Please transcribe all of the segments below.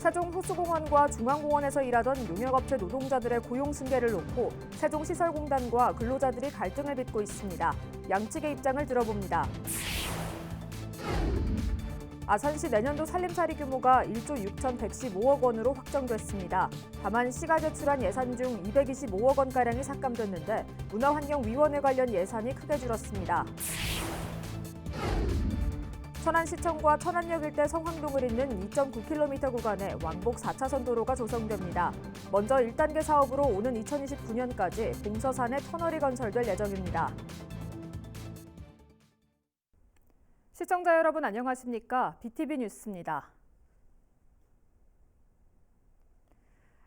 세종호수공원과 중앙공원에서 일하던 용역업체 노동자들의 고용 승계를 놓고 세종시설공단과 근로자들이 갈등을 빚고 있습니다. 양측의 입장을 들어봅니다. 아산시 내년도 살림살이 규모가 1조 6,115억 원으로 확정됐습니다. 다만 시가 제출한 예산 중 225억 원가량이 삭감됐는데 문화환경위원회 관련 예산이 크게 줄었습니다. 천안시청과 천안역 일대 성황동을 잇는 2.9km 구간에 왕복 4차선 도로가 조성됩니다. 먼저 1단계 사업으로 오는 2029년까지 봉서산에 터널이 건설될 예정입니다. 시청자 여러분 안녕하십니까? BTV 뉴스입니다.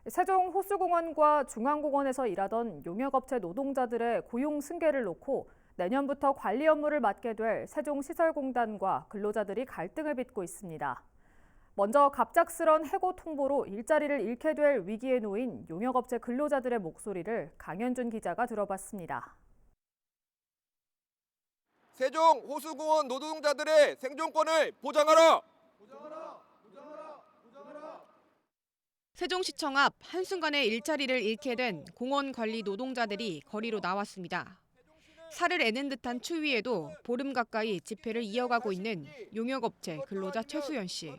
세종호수공원과 중앙공원에서 일하던 용역업체 노동자들의 고용 승계를 놓고 내년부터 관리 업무를 맡게 될 세종시설공단과 근로자들이 갈등을 빚고 있습니다. 먼저 갑작스런 해고 통보로 일자리를 잃게 될 위기에 놓인 용역업체 근로자들의 목소리를 강현준 기자가 들어봤습니다. 세종호수공원 노동자들의 생존권을 보장하라! 세종시청 앞 한순간에 일자리를 잃게 된 공원 관리 노동자들이 거리로 나왔습니다. 살을 애는 듯한 추위에도 보름 가까이 집회를 이어가고 있는 용역업체 근로자 최수연 씨.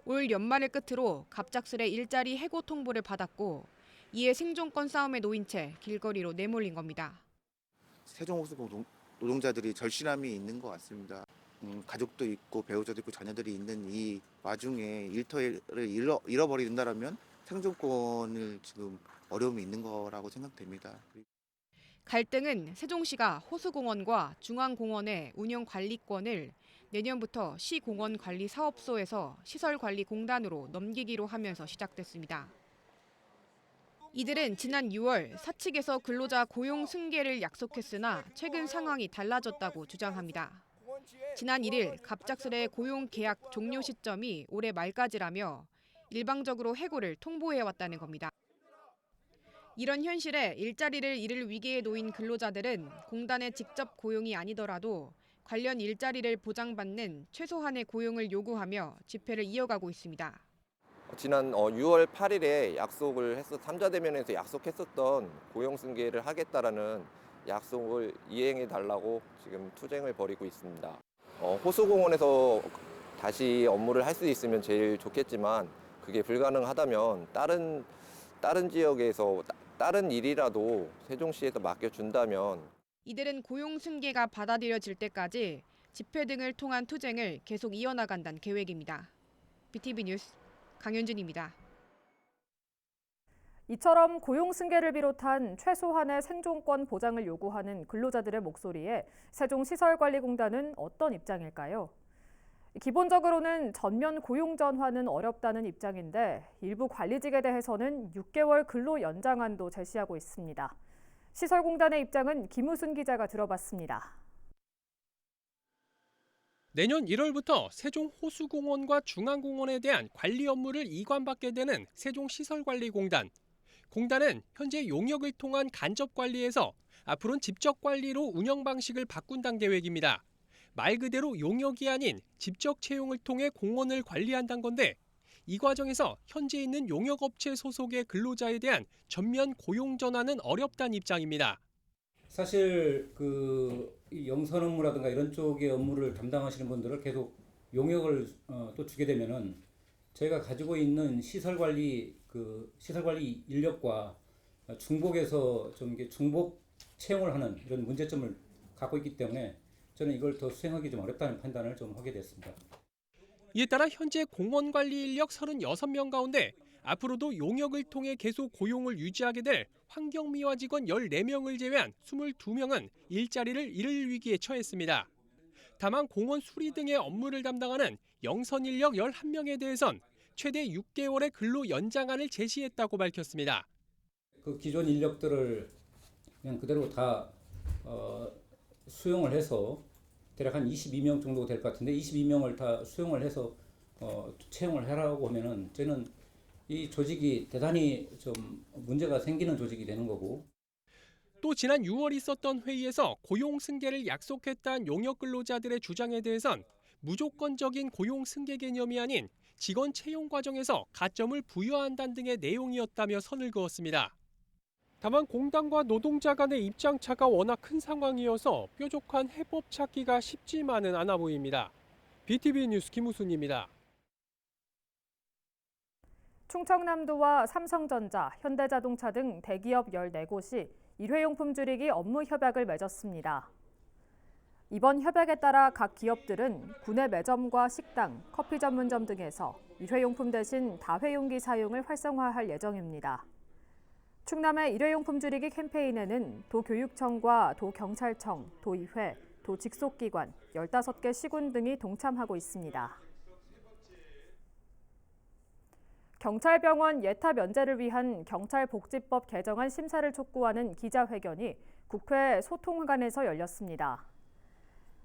올 연말을 끝으로 갑작스레 일자리 해고 통보를 받았고 이에 생존권 싸움에 놓인 채 길거리로 내몰린 겁니다. 세종호수공원 노동자들이 절실함이 있는 것 같습니다. 가족도 있고 배우자도 있고 자녀들이 있는 이 와중에 일터를 잃어버린다면 생존권을 지금 어려움이 있는 거라고 생각됩니다. 갈등은 세종시가 호수공원과 중앙공원의 운영 관리권을 내년부터 시공원관리사업소에서 시설관리공단으로 넘기기로 하면서 시작됐습니다. 이들은 지난 6월 사측에서 근로자 고용 승계를 약속했으나 최근 상황이 달라졌다고 주장합니다. 지난 1일 갑작스레 고용 계약 종료 시점이 올해 말까지라며 일방적으로 해고를 통보해왔다는 겁니다. 이런 현실에 일자리를 잃을 위기에 놓인 근로자들은 공단의 직접 고용이 아니더라도 관련 일자리를 보장받는 최소한의 고용을 요구하며 집회를 이어가고 있습니다. 지난 6월 8일에 약속을 해서 3자 대면에서 약속했었던 고용 승계를 하겠다라는 약속을 이행해 달라고 지금 투쟁을 벌이고 있습니다. 호수공원에서 다시 업무를 할 수 있으면 제일 좋겠지만 그게 불가능하다면 다른 지역에서 다른 일이라도 세종시에서 맡겨준다면 이들은 고용 승계가 받아들여질 때까지 집회 등을 통한 투쟁을 계속 이어나간다는 계획입니다. BTV 뉴스 강현준입니다. 이처럼 고용 승계를 비롯한 최소한의 생존권 보장을 요구하는 근로자들의 목소리에 세종시설관리공단은 어떤 입장일까요? 기본적으로는 전면 고용 전환은 어렵다는 입장인데 일부 관리직에 대해서는 6개월 근로 연장안도 제시하고 있습니다. 시설공단의 입장은 김우순 기자가 들어봤습니다. 내년 1월부터 세종호수공원과 중앙공원에 대한 관리 업무를 이관받게 되는 세종시설관리공단. 공단은 현재 용역을 통한 간접 관리에서 앞으로는 직접 관리로 운영 방식을 바꾼다는 계획입니다. 말 그대로 용역이 아닌 직접 채용을 통해 공원을 관리한다는 건데 이 과정에서 현재 있는 용역업체 소속의 근로자에 대한 전면 고용 전환은 어렵다는 입장입니다. 사실 이 영선 업무라든가 이런 쪽의 업무를 담당하시는 분들을 계속 용역을 또 주게 되면은 저희가 가지고 있는 시설 관리 인력과 중복해서 좀 이게 중복 채용을 하는 이런 문제점을 갖고 있기 때문에 저는 이걸 더 수행하기 좀 어렵다는 판단을 좀 하게 됐습니다. 이에 따라 현재 공원 관리 인력 36명 가운데 앞으로도 용역을 통해 계속 고용을 유지하게 될 환경미화 직원 14명을 제외한 22명은 일자리를 잃을 위기에 처했습니다. 다만 공원 수리 등의 업무를 담당하는 영선 인력 11명에 대해선 최대 6개월의 근로 연장안을 제시했다고 밝혔습니다. 그 기존 인력들을 그냥 그대로 다 수용을 해서 대략 한 22명 정도 될 것 같은데 22명을 다 수용을 해서 채용을 하라고 하면은 저는 이 조직이 대단히 좀 문제가 생기는 조직이 되는 거고. 또 지난 6월 있었던 회의에서 고용 승계를 약속했다는 용역 근로자들의 주장에 대해선 무조건적인 고용 승계 개념이 아닌 직원 채용 과정에서 가점을 부여한다는 등의 내용이었다며 선을 그었습니다. 다만 공단과 노동자 간의 입장차가 워낙 큰 상황이어서 뾰족한 해법 찾기가 쉽지만은 않아 보입니다. BTV 뉴스 김우순입니다. 충청남도와 삼성전자, 현대자동차 등 대기업 14곳이 일회용품 줄이기 업무 협약을 맺었습니다. 이번 협약에 따라 각 기업들은 구내 매점과 식당, 커피 전문점 등에서 일회용품 대신 다회용기 사용을 활성화할 예정입니다. 충남의 일회용품 줄이기 캠페인에는 도교육청과 도경찰청, 도의회, 도직속기관, 15개 시군 등이 동참하고 있습니다. 경찰병원 예타 면제를 위한 경찰복지법 개정안 심사를 촉구하는 기자회견이 국회 소통관에서 열렸습니다.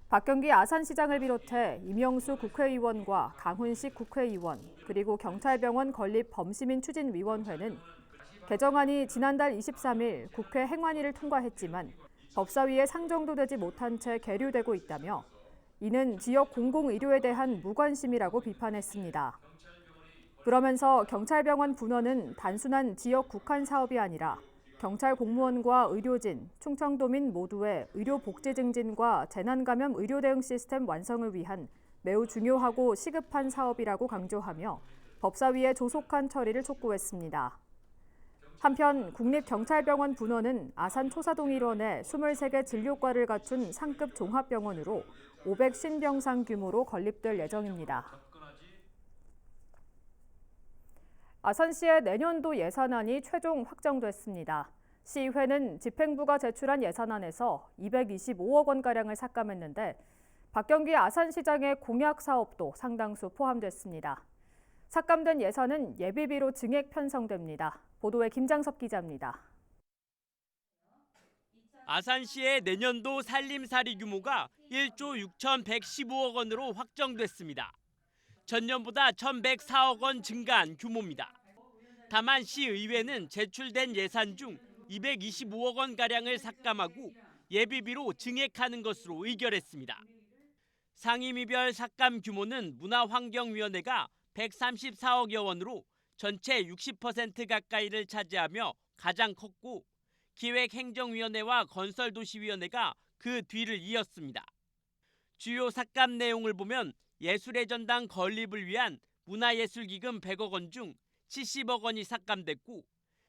박경기 아산시장을 비롯해 이명수 국회의원과 강훈식 국회의원, 그리고 경찰병원 건립 범시민추진위원회는 개정안이 지난달 23일 국회 행안위를 통과했지만 법사위에 상정도 되지 못한 채 계류되고 있다며 이는 지역 공공의료에 대한 무관심이라고 비판했습니다. 그러면서 경찰병원 분원은 단순한 지역 국한 사업이 아니라 경찰 공무원과 의료진, 충청도민 모두의 의료 복지 증진과 재난감염 의료 대응 시스템 완성을 위한 매우 중요하고 시급한 사업이라고 강조하며 법사위의 조속한 처리를 촉구했습니다. 한편 국립경찰병원 분원은 아산 초사동 일원에 23개 진료과를 갖춘 상급 종합병원으로 550병상 규모로 건립될 예정입니다. 아산시의 내년도 예산안이 최종 확정됐습니다. 시의회는 집행부가 제출한 예산안에서 225억 원가량을 삭감했는데 박경기 아산시장의 공약 사업도 상당수 포함됐습니다. 삭감된 예산은 예비비로 증액 편성됩니다. 보도에 김장섭 기자입니다. 아산시의 내년도 살림살이 규모가 1조 6,115억 원으로 확정됐습니다. 전년보다 1,104억 원 증가한 규모입니다. 다만 시의회는 제출된 예산 중 225억 원가량을 삭감하고 예비비로 증액하는 것으로 의결했습니다. 상임위별 삭감 규모는 문화환경위원회가 134억여 원으로 전체 60% 가까이를 차지하며 가장 컸고 기획행정위원회와 건설도시위원회가 그 뒤를 이었습니다. 주요 삭감 내용을 보면 예술의 전당 건립을 위한 문화예술기금 100억 원 중 70억 원이 삭감됐고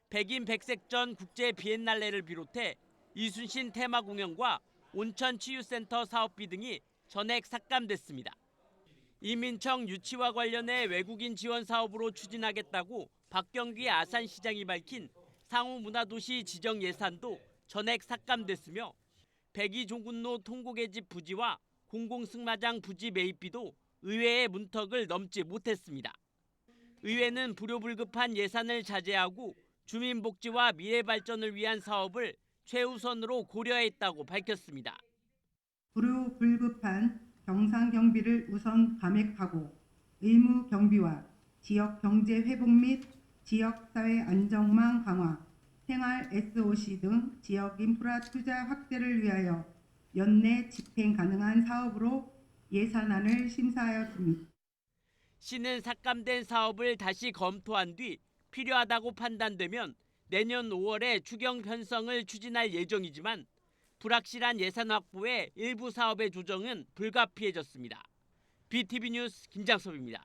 백인 백색전 국제 비엔날레를 비롯해 이순신 테마 공연과 온천치유센터 사업비 등이 전액 삭감됐습니다. 이민청 유치와 관련해 외국인 지원 사업으로 추진하겠다고 박경기 아산시장이 밝힌 상호문화도시 지정 예산도 전액 삭감됐으며 백이종군로 통곡의집 부지와 공공승마장 부지 매입비도 의회의 문턱을 넘지 못했습니다. 의회는 불효불급한 예산을 자제하고 주민복지와 미래발전을 위한 사업을 최우선으로 고려했다고 밝혔습니다. 불효불급한 경상경비를 우선 감액하고 의무경비와 지역경제회복 및 지역사회 안정망 강화, 생활 SOC 등 지역 인프라 투자 확대를 위하여 연내 집행 가능한 사업으로 예산안을 심사하였습니다. 시는 삭감된 사업을 다시 검토한 뒤 필요하다고 판단되면 내년 5월에 추경 편성을 추진할 예정이지만 불확실한 예산 확보에 일부 사업의 조정은 불가피해졌습니다. BTV 뉴스 김장섭입니다.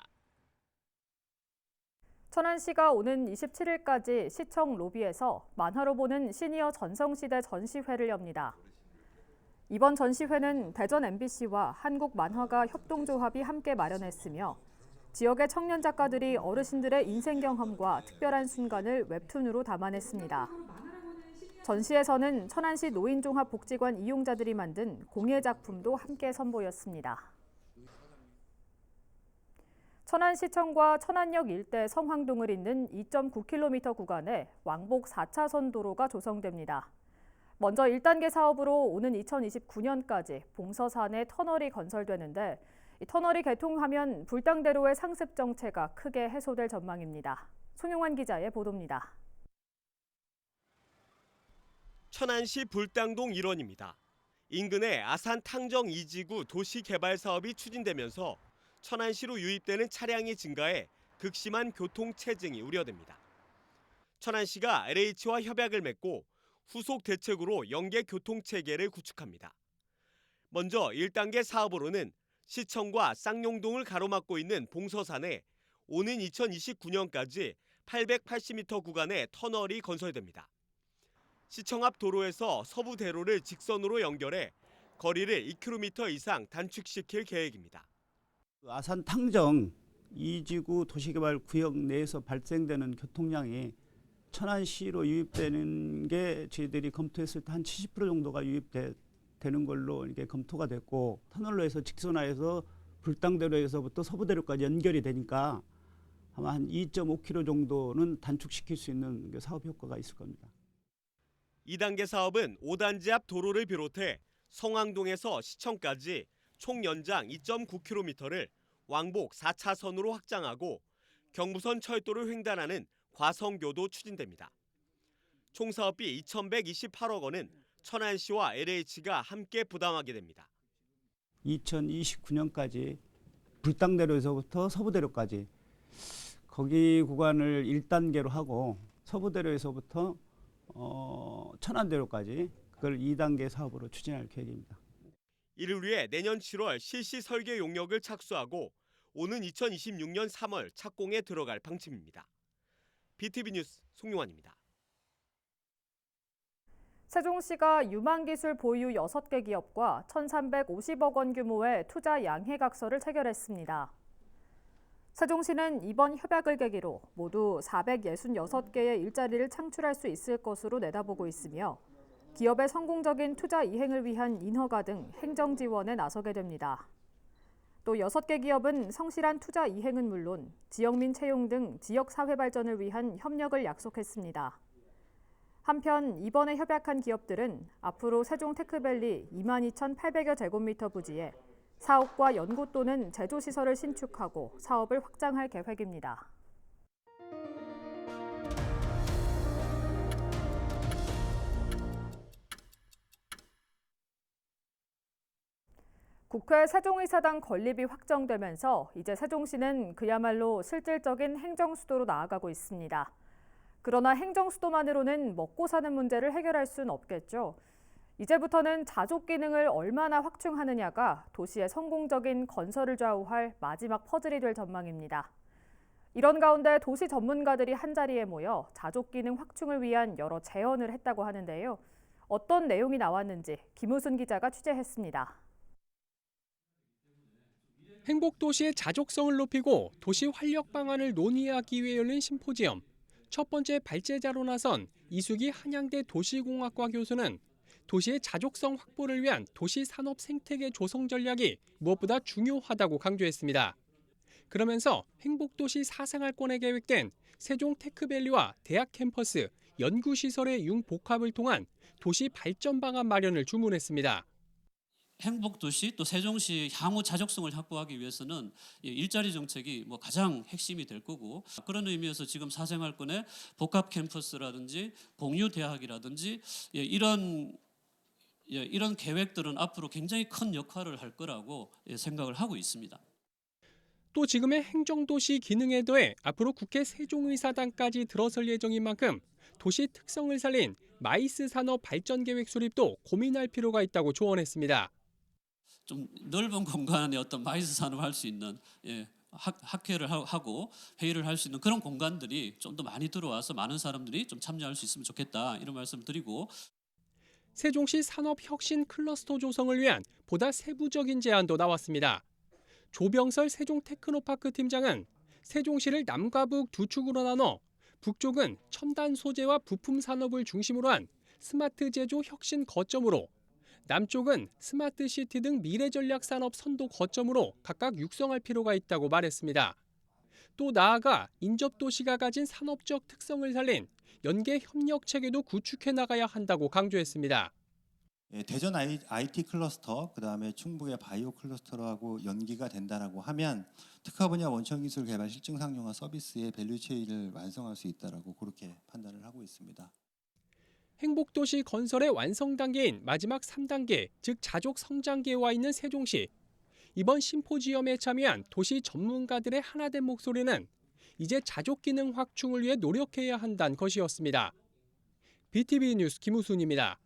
천안시가 오는 27일까지 시청 로비에서 만화로 보는 시니어 전성시대 전시회를 엽니다. 이번 전시회는 대전 MBC와 한국만화가 협동조합이 함께 마련했으며 지역의 청년 작가들이 어르신들의 인생 경험과 특별한 순간을 웹툰으로 담아냈습니다. 전시에서는 천안시 노인종합복지관 이용자들이 만든 공예 작품도 함께 선보였습니다. 천안시청과 천안역 일대 성황동을 잇는 2.9km 구간에 왕복 4차선 도로가 조성됩니다. 먼저 1단계 사업으로 오는 2029년까지 봉서산에 터널이 건설되는데 이 터널이 개통하면 불당대로의 상습 정체가 크게 해소될 전망입니다. 손용환 기자의 보도입니다. 천안시 불당동 일원입니다. 인근의 아산 탕정 2지구 도시개발 사업이 추진되면서 천안시로 유입되는 차량이 증가해 극심한 교통체증이 우려됩니다. 천안시가 LH와 협약을 맺고 후속 대책으로 연계 교통체계를 구축합니다. 먼저 1단계 사업으로는 시청과 쌍용동을 가로막고 있는 봉서산에 오는 2029년까지 880m 구간의 터널이 건설됩니다. 시청 앞 도로에서 서부대로를 직선으로 연결해 거리를 2km 이상 단축시킬 계획입니다. 아산 탕정 2지구 도시개발구역 내에서 발생되는 교통량이 천안시로 유입되는 게 저희들이 검토했을 때 한 70% 정도가 유입되는 걸로 이게 검토가 됐고, 터널로 해서 직선화해서 불당대로에서부터 서부대로까지 연결이 되니까 아마 한 2.5km 정도는 단축시킬 수 있는 사업 효과가 있을 겁니다. 2단계 사업은 5단지 앞 도로를 비롯해 성황동에서 시청까지 총 연장 2.9km를 왕복 4차선으로 확장하고 경부선 철도를 횡단하는 과성교도 추진됩니다. 총 사업비 2,128억 원은 천안시와 LH가 함께 부담하게 됩니다. 2029년까지 불당대로에서부터 서부대로까지 거기 구간을 1단계로 하고 서부대로에서부터 천안대로까지 그걸 2단계 사업으로 추진할 계획입니다. 이를 위해 내년 7월 실시 설계 용역을 착수하고 오는 2026년 3월 착공에 들어갈 방침입니다. BTV 뉴스 송용환입니다. 세종시가 유망기술 보유 6개 기업과 1,350억 원 규모의 투자 양해각서를 체결했습니다. 세종시는 이번 협약을 계기로 모두 466개의 일자리를 창출할 수 있을 것으로 내다보고 있으며 기업의 성공적인 투자 이행을 위한 인허가 등 행정 지원에 나서게 됩니다. 또 6개 기업은 성실한 투자 이행은 물론 지역민 채용 등 지역 사회 발전을 위한 협력을 약속했습니다. 한편 이번에 협약한 기업들은 앞으로 세종 테크밸리 22,800여 제곱미터 부지에 사업과 연구 또는 제조시설을 신축하고 사업을 확장할 계획입니다. 국회 세종의사당 건립이 확정되면서 이제 세종시는 그야말로 실질적인 행정수도로 나아가고 있습니다. 그러나 행정수도만으로는 먹고 사는 문제를 해결할 수는 없겠죠. 이제부터는 자족 기능을 얼마나 확충하느냐가 도시의 성공적인 건설을 좌우할 마지막 퍼즐이 될 전망입니다. 이런 가운데 도시 전문가들이 한자리에 모여 자족 기능 확충을 위한 여러 제언을 했다고 하는데요. 어떤 내용이 나왔는지 김우순 기자가 취재했습니다. 행복도시의 자족성을 높이고 도시 활력 방안을 논의하기 위해 열린 심포지엄. 첫 번째 발제자로 나선 이수기 한양대 도시공학과 교수는 도시의 자족성 확보를 위한 도시 산업 생태계 조성 전략이 무엇보다 중요하다고 강조했습니다. 그러면서 행복도시 사생활권에 계획된 세종 테크밸리와 대학 캠퍼스, 연구시설의 융복합을 통한 도시 발전 방안 마련을 주문했습니다. 행복도시 또 세종시 향후 자족성을 확보하기 위해서는 일자리 정책이 가장 핵심이 될 거고, 그런 의미에서 지금 사생활권의 복합 캠퍼스라든지 공유 대학이라든지 이런 계획들은 앞으로 굉장히 큰 역할을 할 거라고 생각을 하고 있습니다. 또 지금의 행정도시 기능에 더해 앞으로 국회 세종의사당까지 들어설 예정인 만큼 도시 특성을 살린 마이스 산업 발전 계획 수립도 고민할 필요가 있다고 조언했습니다. 좀 넓은 공간에 어떤 마이스 산업을 할 수 있는 학회를 하고 회의를 할 수 있는 그런 공간들이 좀 더 많이 들어와서 많은 사람들이 좀 참여할 수 있으면 좋겠다, 이런 말씀 드리고, 세종시 산업혁신 클러스터 조성을 위한 보다 세부적인 제안도 나왔습니다. 조병설 세종테크노파크 팀장은 세종시를 남과 북 두 축으로 나눠 북쪽은 첨단 소재와 부품 산업을 중심으로 한 스마트 제조 혁신 거점으로, 남쪽은 스마트 시티 등 미래 전략 산업 선도 거점으로 각각 육성할 필요가 있다고 말했습니다. 또 나아가 인접도시가 가진 산업적 특성을 살린 연계 협력 체계도 구축해 나가야 한다고 강조했습니다. 대전 IT 클러스터, 그다음에 충북의 바이오 클러스터하고 연기가 된다라고 하면 특화 분야 원천 기술 개발 실증 상용화 서비스의 밸류 체인을 완성할 수 있다라고 그렇게 판단을 하고 있습니다. 행복도시 건설의 완성 단계인 마지막 3단계, 즉 자족 성장기에 와 있는 세종시. 이번 심포지엄에 참여한 도시 전문가들의 하나된 목소리는 이제 자족 기능 확충을 위해 노력해야 한다는 것이었습니다. BTV 뉴스 김우순입니다.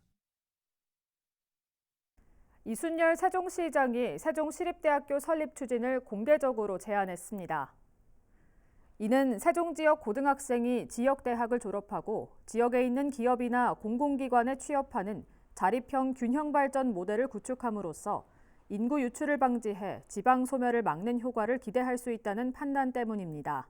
이순열 세종시장이 세종시립대학교 설립 추진을 공개적으로 제안했습니다. 이는 세종 지역 고등학생이 지역 대학을 졸업하고 지역에 있는 기업이나 공공기관에 취업하는 자립형 균형 발전 모델을 구축함으로써 인구 유출을 방지해 지방 소멸을 막는 효과를 기대할 수 있다는 판단 때문입니다.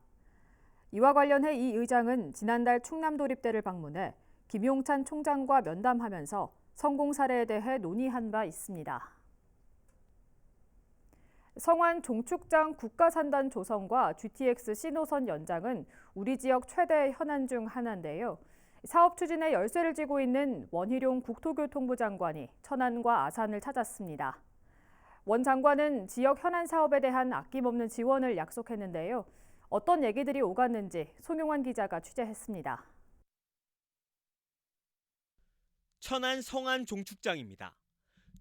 이와 관련해 이 의장은 지난달 충남도립대를 방문해 김용찬 총장과 면담하면서 성공 사례에 대해 논의한 바 있습니다. 성안 종축장 국가산단 조성과 GTX 신호선 연장은 우리 지역 최대 현안 중 하나인데요. 사업 추진에 열쇠를 쥐고 있는 원희룡 국토교통부 장관이 천안과 아산을 찾았습니다. 원 장관은 지역 현안 사업에 대한 아낌없는 지원을 약속했는데요. 어떤 얘기들이 오갔는지 송용환 기자가 취재했습니다. 천안 성안 종축장입니다.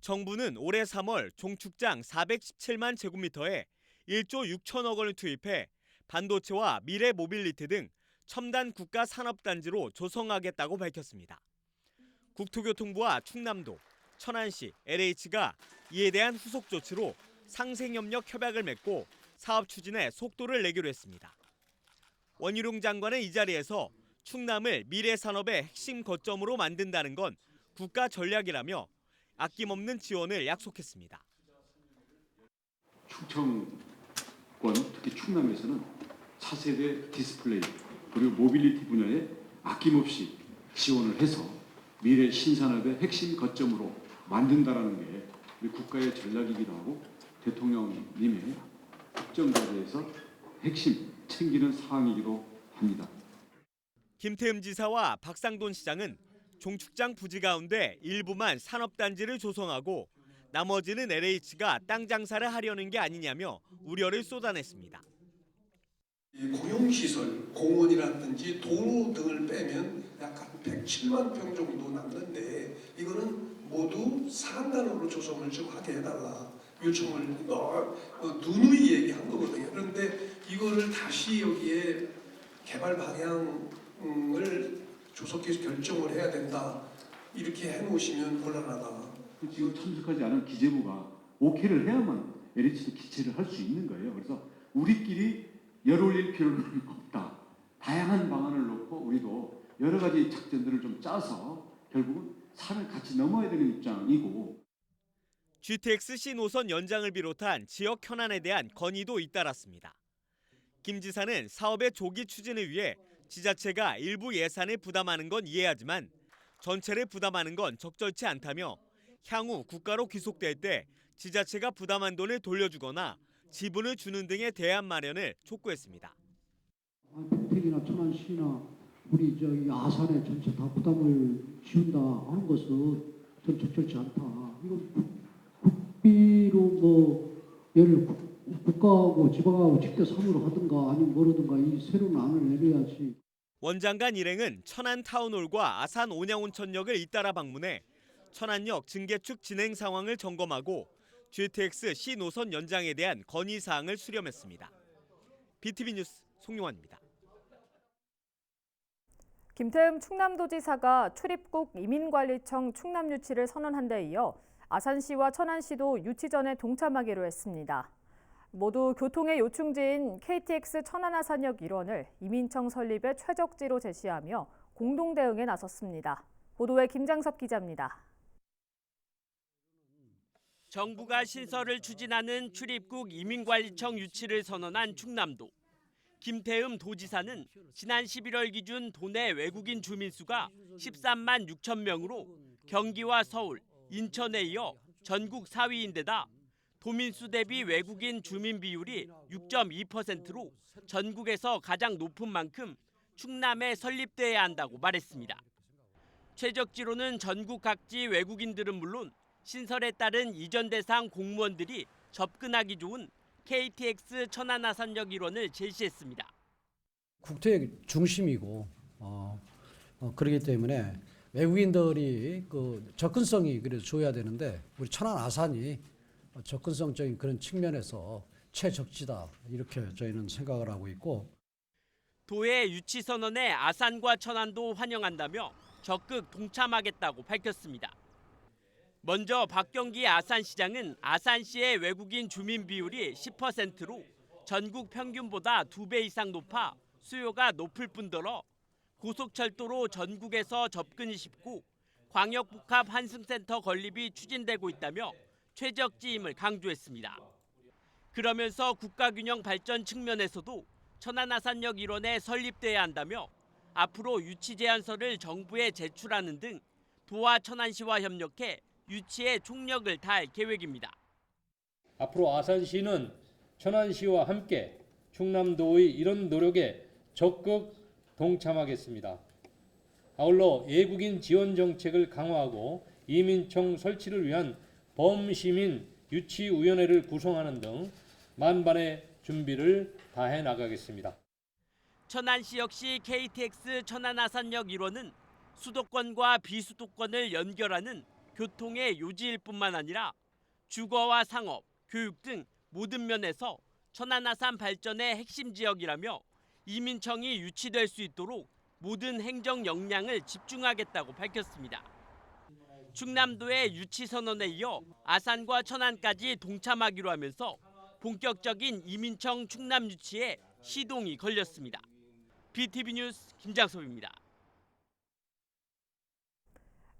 정부는 올해 3월 종축장 417만 제곱미터에 1조 6천억 원을 투입해 반도체와 미래 모빌리티 등 첨단 국가 산업단지로 조성하겠다고 밝혔습니다. 국토교통부와 충남도, 천안시, LH가 이에 대한 후속 조치로 상생협력 협약을 맺고 사업 추진에 속도를 내기로 했습니다. 원희룡 장관은 이 자리에서 충남을 미래 산업의 핵심 거점으로 만든다는 건 국가 전략이라며 아낌없는 지원을 약속했습니다. 충청권, 특히 충남에서는 차세대 디스플레이 그리고 모빌리티 분야에 아낌없이 지원을 해서 미래 신산업의 핵심 거점으로 만든다라는 게 우리 국가의 전략이기도 하고 대통령님의 국정과제에서 핵심 챙기는 사항이기도 합니다. 김태흠 지사와 박상돈 시장은 종축장 부지 가운데 일부만 산업단지를 조성하고 나머지는 LH가 땅 장사를 하려는 게 아니냐며 우려를 쏟아냈습니다. 공용시설, 공원이라든지 도로 등을 빼면 약 107만 평 정도 남는데 이거는 모두 산단으로 조성을 좀 하게 해달라 요청을 누누이 얘기한 거거든요. 그런데 이거를 다시 여기에 개발 방향을 조속히 결정을 해야 된다. 이렇게 해놓으시면 곤란하다. 지금 참석하지 않은 기재부가 오케이를 해야만 LH도 기체를 할 수 있는 거예요. 그래서 우리끼리 열 올릴 필요는 없다. 다양한 방안을 놓고 우리도 여러 가지 작전들을 좀 짜서 결국은 산을 같이 넘어야 되는 입장이고. GTX 신호선 연장을 비롯한 지역 현안에 대한 건의도 잇따랐습니다. 김 지사는 사업의 조기 추진을 위해 지자체가 일부 예산을 부담하는 건 이해하지만 전체를 부담하는 건 적절치 않다며 향후 국가로 귀속될 때 지자체가 부담한 돈을 돌려주거나 지분을 주는 등의 대안 마련을 촉구했습니다. 평택이나 천안시나 우리 저기 아산에 전체 다 부담을 지운다 하는 것은 좀 적절치 않다. 이건 국비로 뭐 예를 국가하고 지방하고 직접 상의를 하든가 아니면 뭐라든가 이 새로운 안을 내려야지. 원 장관 일행은 천안 타운홀과 아산 온양온천역을 잇따라 방문해 천안역 증개축 진행 상황을 점검하고 GTX C 노선 연장에 대한 건의 사항을 수렴했습니다. BTV 뉴스 송용환입니다. 김태흠 충남도지사가 출입국 이민관리청 충남 유치를 선언한 데 이어 아산시와 천안시도 유치 전에 동참하기로 했습니다. 모두 교통의 요충지인 KTX 천안아산역 일원을 이민청 설립의 최적지로 제시하며 공동 대응에 나섰습니다. 보도에 김장섭 기자입니다. 정부가 신설을 추진하는 출입국 이민관리청 유치를 선언한 충남도. 김태흠 도지사는 지난 11월 기준 도내 외국인 주민 수가 13만 6천 명으로 경기와 서울, 인천에 이어 전국 4위인데다 도민수 대비 외국인 주민 비율이 6.2%로 전국에서 가장 높은 만큼 충남에 설립돼야 한다고 말했습니다. 최적지로는 전국 각지 외국인들은 물론 신설에 따른 이전 대상 공무원들이 접근하기 좋은 KTX 천안아산역 일원을 제시했습니다. 국토의 중심이고 그렇기 때문에 외국인들이 그 접근성이 그래도 줘야 되는데 우리 천안 아산이 접근성적인 그런 측면에서 최적지다 이렇게 저희는 생각을 하고 있고 도의 유치 선언에 아산과 천안도 환영한다며 적극 동참하겠다고 밝혔습니다. 먼저 박경기 아산시장은 아산시의 외국인 주민 비율이 10%로 전국 평균보다 2배 이상 높아 수요가 높을 뿐더러 고속철도로 전국에서 접근이 쉽고 광역복합 환승센터 건립이 추진되고 있다며 최적지임을 강조했습니다. 그러면서 국가균형 발전 측면에서도 천안-아산역 일원에 설립돼야 한다며 앞으로 유치 제안서를 정부에 제출하는 등 도와 천안시와 협력해 유치에 총력을 다할 계획입니다. 앞으로 아산시는 천안시와 함께 충남도의 이런 노력에 적극 동참하겠습니다. 아울러 외국인 지원 정책을 강화하고 이민청 설치를 위한 범시민 유치위원회를 구성하는 등 만반의 준비를 다해 나가겠습니다. 천안시 역시 KTX 천안-아산역 1호는 수도권과 비수도권을 연결하는 교통의 요지일 뿐만 아니라 주거와 상업, 교육 등 모든 면에서 천안-아산 발전의 핵심 지역이라며 이민청이 유치될 수 있도록 모든 행정 역량을 집중하겠다고 밝혔습니다. 충남도의 유치 선언에 이어 아산과 천안까지 동참하기로 하면서 본격적인 이민청 충남 유치에 시동이 걸렸습니다. BTV 뉴스 김장섭입니다.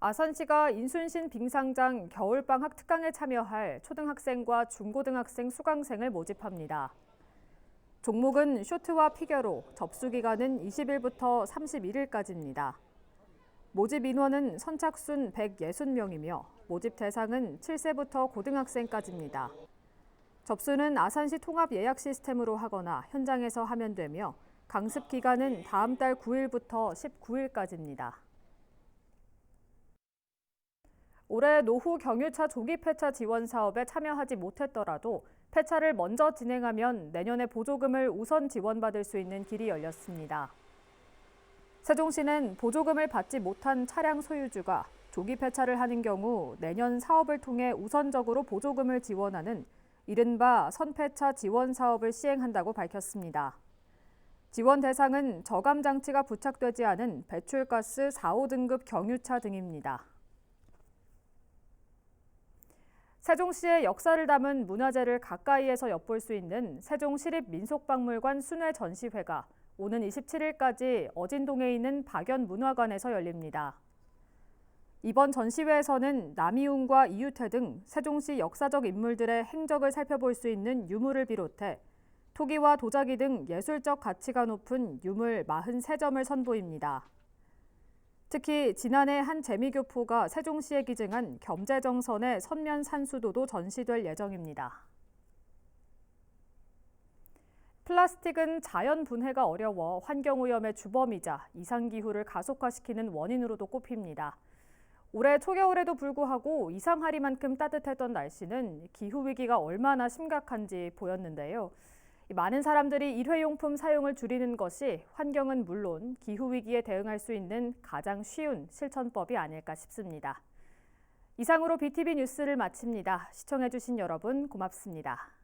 아산시가 인순신 빙상장 겨울방학 특강에 참여할 초등학생과 중고등학생 수강생을 모집합니다. 종목은 쇼트와 피겨로, 접수 기간은 20일부터 31일까지입니다. 모집 인원은 선착순 160명이며 모집 대상은 7세부터 고등학생까지입니다. 접수는 아산시 통합 예약 시스템으로 하거나 현장에서 하면 되며 강습 기간은 다음 달 9일부터 19일까지입니다. 올해 노후 경유차 조기 폐차 지원 사업에 참여하지 못했더라도 폐차를 먼저 진행하면 내년에 보조금을 우선 지원받을 수 있는 길이 열렸습니다. 세종시는 보조금을 받지 못한 차량 소유주가 조기 폐차를 하는 경우 내년 사업을 통해 우선적으로 보조금을 지원하는 이른바 선폐차 지원 사업을 시행한다고 밝혔습니다. 지원 대상은 저감 장치가 부착되지 않은 배출가스 4, 5등급 경유차 등입니다. 세종시의 역사를 담은 문화재를 가까이에서 엿볼 수 있는 세종시립민속박물관 순회 전시회가 오는 27일까지 어진동에 있는 박연문화관에서 열립니다. 이번 전시회에서는 남이운과 이유태 등 세종시 역사적 인물들의 행적을 살펴볼 수 있는 유물을 비롯해 토기와 도자기 등 예술적 가치가 높은 유물 43점을 선보입니다. 특히 지난해 한 재미교포가 세종시에 기증한 겸재정선의 선면 산수도도 전시될 예정입니다. 플라스틱은 자연 분해가 어려워 환경오염의 주범이자 이상기후를 가속화시키는 원인으로도 꼽힙니다. 올해 초겨울에도 불구하고 이상하리만큼 따뜻했던 날씨는 기후위기가 얼마나 심각한지 보였는데요. 많은 사람들이 일회용품 사용을 줄이는 것이 환경은 물론 기후위기에 대응할 수 있는 가장 쉬운 실천법이 아닐까 싶습니다. 이상으로 BTV 뉴스를 마칩니다. 시청해주신 여러분 고맙습니다.